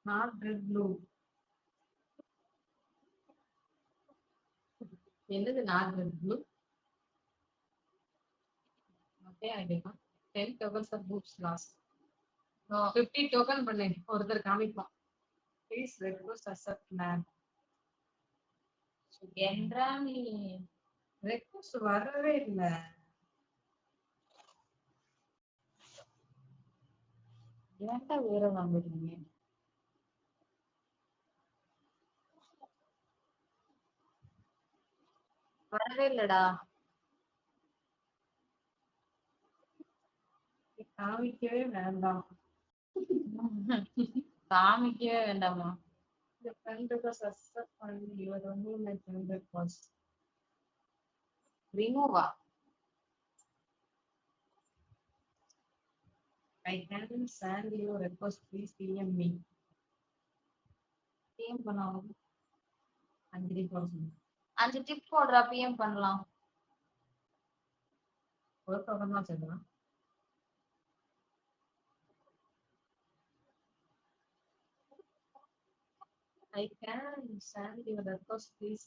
Not red blue. என்னது not red blue? Okay, idea. 10 tokens of books lost. No. 50 token பண்ணு ஒருத்தர் காமிப்பான். Please request accept man. என்றா நீ request வரவே இல்ல. ஏன்டா வேற வாங்குறீங்க? வரவே இல்லடா. காமிக்கவே வேண்டாம். காமிக்கவே வேண்டாமா? The friend request accept பண்ணி இவர் வந்து my friend request. ரிமூவா? I can send you request please PM me. PM பண்ணலாம். 5%. 5 டிப் போடுறா பிஎம் பண்ணலாம். ஒரு token தான் செய்யலாம். I can send you request please